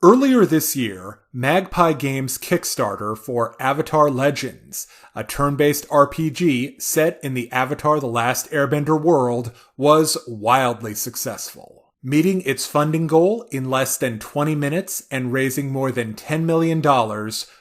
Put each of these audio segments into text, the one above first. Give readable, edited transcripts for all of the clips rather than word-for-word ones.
Earlier this year, Magpie Games' Kickstarter for Avatar Legends, a turn-based RPG set in the Avatar The Last Airbender world, was wildly successful, meeting its funding goal in less than 20 minutes and raising more than $10 million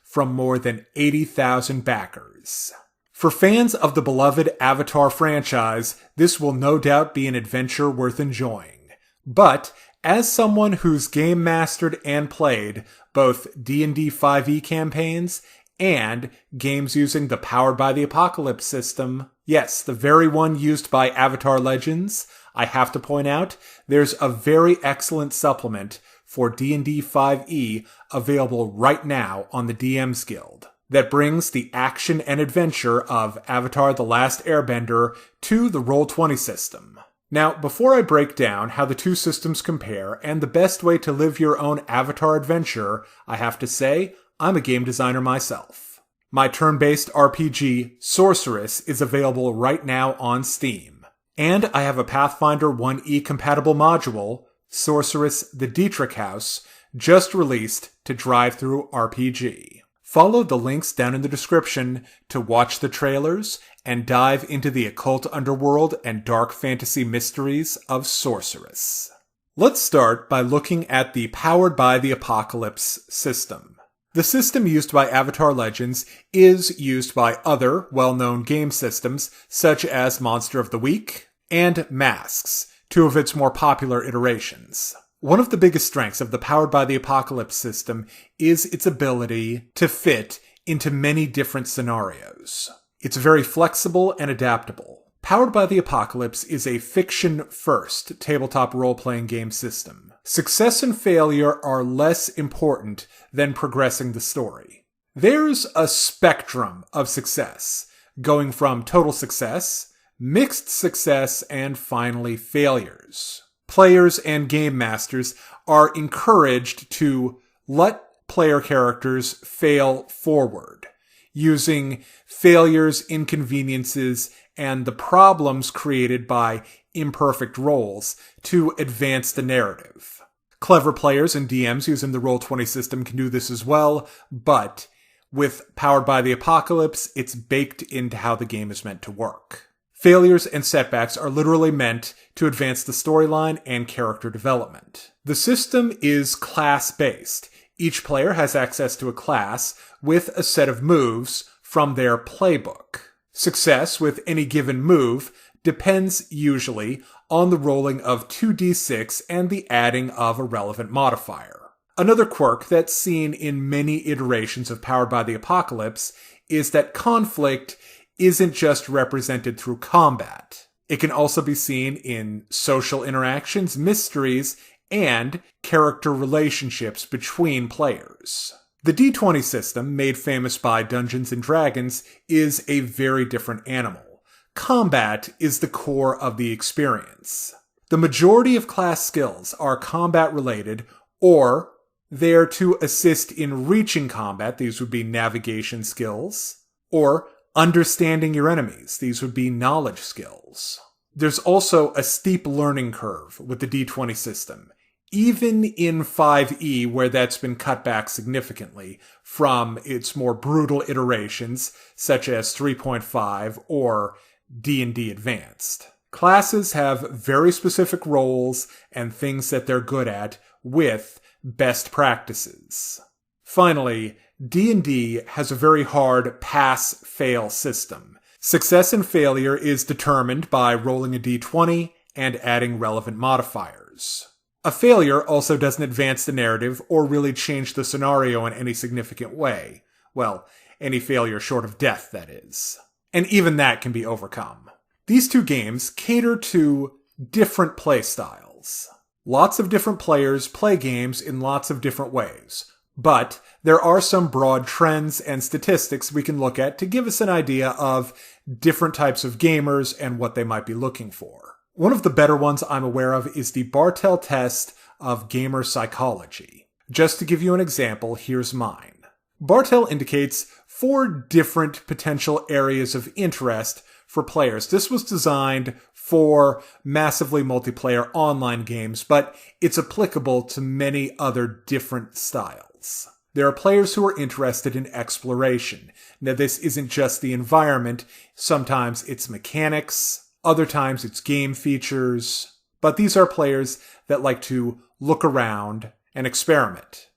from more than 80,000 backers. For fans of the beloved Avatar franchise, this will no doubt be an adventure worth enjoying. But as someone who's game mastered and played both D&D 5e campaigns and games using the Powered by the Apocalypse system, yes, the very one used by Avatar Legends, I have to point out, there's a very excellent supplement for D&D 5e available right now on the DM's Guild that brings the action and adventure of Avatar The Last Airbender to the Roll20 system. Now, before I break down how the two systems compare and the best way to live your own Avatar adventure, I have to say, I'm a game designer myself. My turn-based RPG, Sorcerous, is available right now on Steam. And I have a Pathfinder 1e compatible module, Sorcerous the Dietrich House, just released to Drive-Thru RPG. Follow the links down in the description to watch the trailers and dive into the occult underworld and dark fantasy mysteries of Sorcerous. Let's start by looking at the Powered by the Apocalypse system. The system used by Avatar Legends is used by other well-known game systems such as Monster of the Week and Masks, two of its more popular iterations. One of the biggest strengths of the Powered by the Apocalypse system is its ability to fit into many different scenarios. It's very flexible and adaptable. Powered by the Apocalypse is a fiction-first tabletop role-playing game system. Success and failure are less important than progressing the story. There's a spectrum of success, going from total success, mixed success, and finally failures. Players and game masters are encouraged to let player characters fail forward, using failures, inconveniences, and the problems created by imperfect rolls to advance the narrative. Clever players and DMs using the Roll20 system can do this as well, but with Powered by the Apocalypse, it's baked into how the game is meant to work. Failures and setbacks are literally meant to advance the storyline and character development. The system is class-based. Each player has access to a class with a set of moves from their playbook. Success with any given move depends usually on the rolling of 2d6 and the adding of a relevant modifier. Another quirk that's seen in many iterations of Powered by the Apocalypse is that conflict isn't just represented through combat. It can also be seen in social interactions, mysteries, and character relationships between players. The D20 system, made famous by Dungeons & Dragons, is a very different animal. Combat is the core of the experience. The majority of class skills are combat-related, or there to assist in reaching combat. These would be navigation skills, or understanding your enemies. These would be knowledge skills. There's also a steep learning curve with the D20 system, even in 5e where that's been cut back significantly from its more brutal iterations such as 3.5 or D&D Advanced. Classes have very specific roles and things that they're good at with best practices. Finally, D&D has a very hard pass-fail system. Success and failure is determined by rolling a d20 and adding relevant modifiers. A failure also doesn't advance the narrative or really change the scenario in any significant way. Well, any failure short of death, that is. And even that can be overcome. These two games cater to different play styles. Lots of different players play games in lots of different ways. But there are some broad trends and statistics we can look at to give us an idea of different types of gamers and what they might be looking for. One of the better ones I'm aware of is the Bartel test of gamer psychology. Just to give you an example, here's mine. Bartel indicates 4 different potential areas of interest for players. This was designed for massively multiplayer online games, but it's applicable to many other different styles. There are players who are interested in exploration. Now, this isn't just the environment. Sometimes it's mechanics. Other times it's game features. But these are players that like to look around and experiment.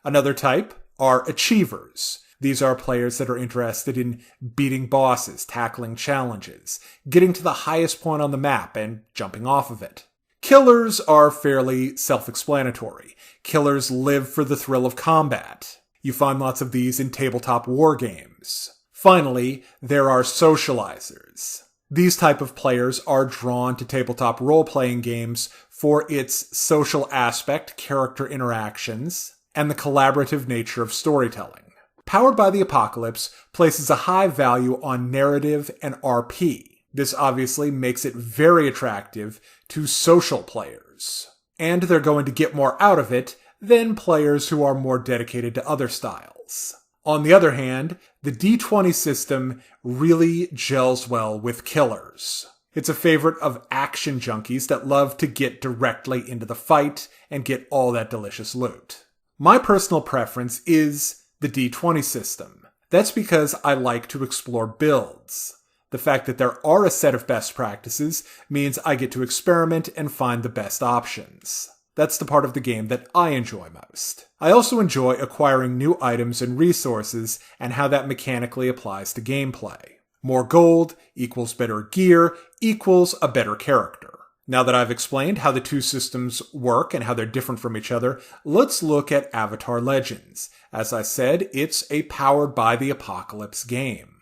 Another type are achievers. These are players that are interested in beating bosses, tackling challenges, getting to the highest point on the map, and jumping off of it. Killers are fairly self-explanatory. Killers live for the thrill of combat. You find lots of these in tabletop war games. Finally, there are socializers. These type of players are drawn to tabletop role-playing games for its social aspect, character interactions, and the collaborative nature of storytelling. Powered by the Apocalypse places a high value on narrative and RP. This obviously makes it very attractive to social players. And they're going to get more out of it than players who are more dedicated to other styles. On the other hand, the D20 system really gels well with killers. It's a favorite of action junkies that love to get directly into the fight and get all that delicious loot. My personal preference is the D20 system. That's because I like to explore builds. The fact that there are a set of best practices means I get to experiment and find the best options. That's the part of the game that I enjoy most. I also enjoy acquiring new items and resources and how that mechanically applies to gameplay. More gold equals better gear equals a better character. Now that I've explained how the two systems work and how they're different from each other, let's look at Avatar Legends. As I said, it's a powered by the Apocalypse game.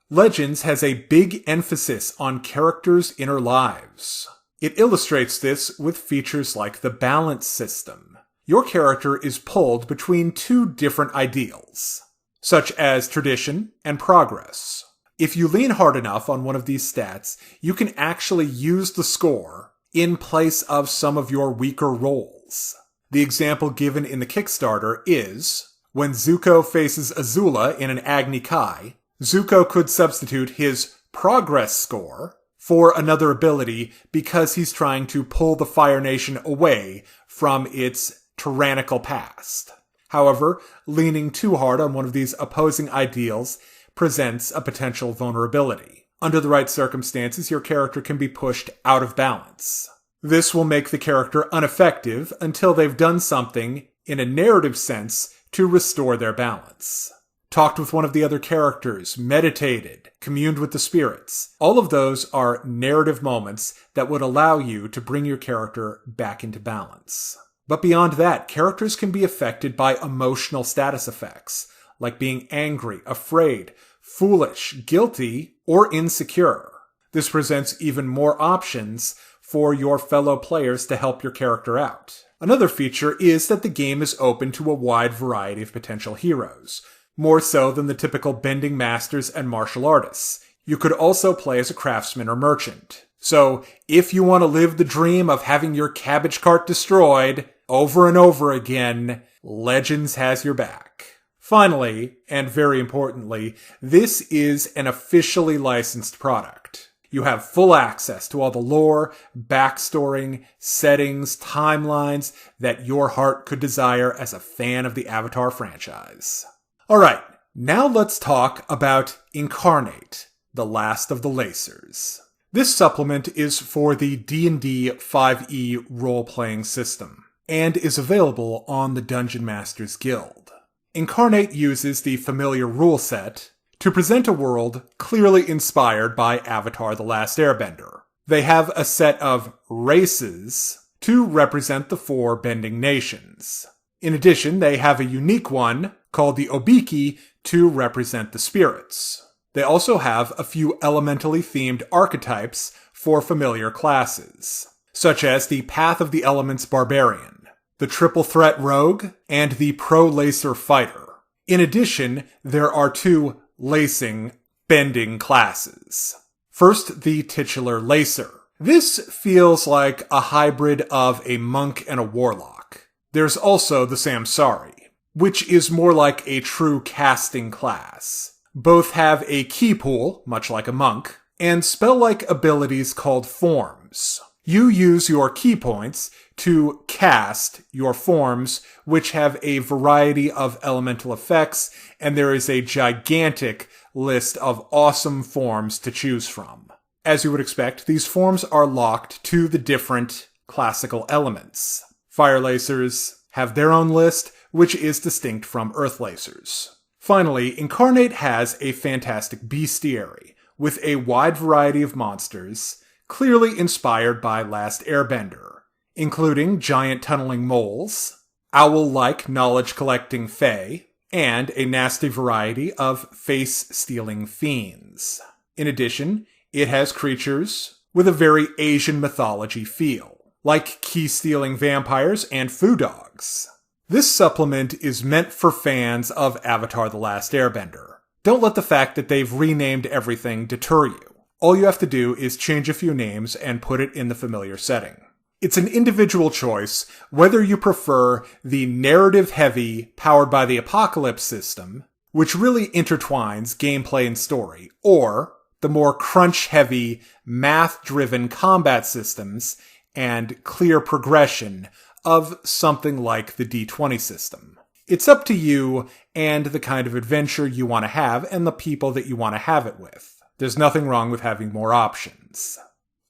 Legends has a big emphasis on characters' inner lives. It illustrates this with features like the balance system. Your character is pulled between two different ideals, such as tradition and progress. If you lean hard enough on one of these stats, you can actually use the score in place of some of your weaker rolls. The example given in the Kickstarter is, when Zuko faces Azula in an Agni Kai, Zuko could substitute his progress score for another ability because he's trying to pull the Fire Nation away from its tyrannical past. However, leaning too hard on one of these opposing ideals presents a potential vulnerability. Under the right circumstances, your character can be pushed out of balance. This will make the character ineffective until they've done something, in a narrative sense, to restore their balance. Talked with one of the other characters, meditated, communed with the spirits. All of those are narrative moments that would allow you to bring your character back into balance. But beyond that, characters can be affected by emotional status effects, like being angry, afraid, foolish, guilty, or insecure. This presents even more options for your fellow players to help your character out. Another feature is that the game is open to a wide variety of potential heroes, more so than the typical bending masters and martial artists. You could also play as a craftsman or merchant. So, if you want to live the dream of having your cabbage cart destroyed over and over again, Legends has your back. Finally, and very importantly, this is an officially licensed product. You have full access to all the lore, backstory, settings, timelines that your heart could desire as a fan of the Avatar franchise. Alright, now let's talk about Incarnate, the last of the Lacers. This supplement is for the D&D 5e role-playing system, and is available on the Dungeon Masters Guild. Incarnate uses the familiar rule set to present a world clearly inspired by Avatar: The Last Airbender. They have a set of races to represent the 4 bending nations. In addition, they have a unique one called the Obiki to represent the spirits. They also have a few elementally themed archetypes for familiar classes, such as the Path of the Elements Barbarian, the Triple Threat Rogue, and the Pro-Lacer Fighter. In addition, there are 2 lacing, bending classes. First, the titular Lacer. This feels like a hybrid of a monk and a warlock. There's also the Samsari, which is more like a true casting class. Both have a key pool, much like a monk, and spell-like abilities called forms. forms. You use your key points to cast your forms, which have a variety of elemental effects, and there is a gigantic list of awesome forms to choose from. As you would expect, these forms are locked to the different classical elements. Fire Lacers have their own list, which is distinct from Earth Lacers. Finally, Incarnate has a fantastic bestiary, with a wide variety of monsters, clearly inspired by Last Airbender, including giant tunneling moles, owl-like knowledge-collecting fae, and a nasty variety of face-stealing fiends. In addition, it has creatures with a very Asian mythology feel, like key-stealing vampires and foo dogs. This supplement is meant for fans of Avatar: The Last Airbender. Don't let the fact that they've renamed everything deter you. All you have to do is change a few names and put it in the familiar setting. It's an individual choice whether you prefer the narrative-heavy, powered by the Apocalypse system, which really intertwines gameplay and story, or the more crunch-heavy, math-driven combat systems and clear progression of something like the D20 system. It's up to you and the kind of adventure you want to have and the people that you want to have it with. There's nothing wrong with having more options.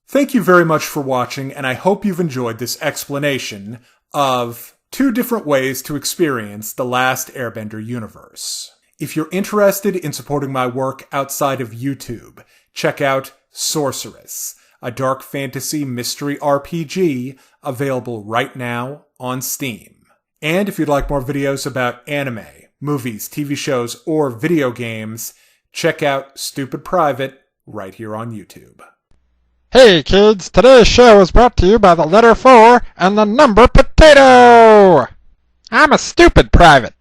Thank you very much for watching, and I hope you've enjoyed this explanation of 2 different ways to experience the Last Airbender universe. If you're interested in supporting my work outside of YouTube, check out Sorcerous, a dark fantasy mystery RPG available right now on Steam. And if you'd like more videos about anime, movies, TV shows, or video games, check out Stupid Private right here on YouTube. Hey kids, today's show is brought to you by the letter 4 and the number potato! I'm a stupid private.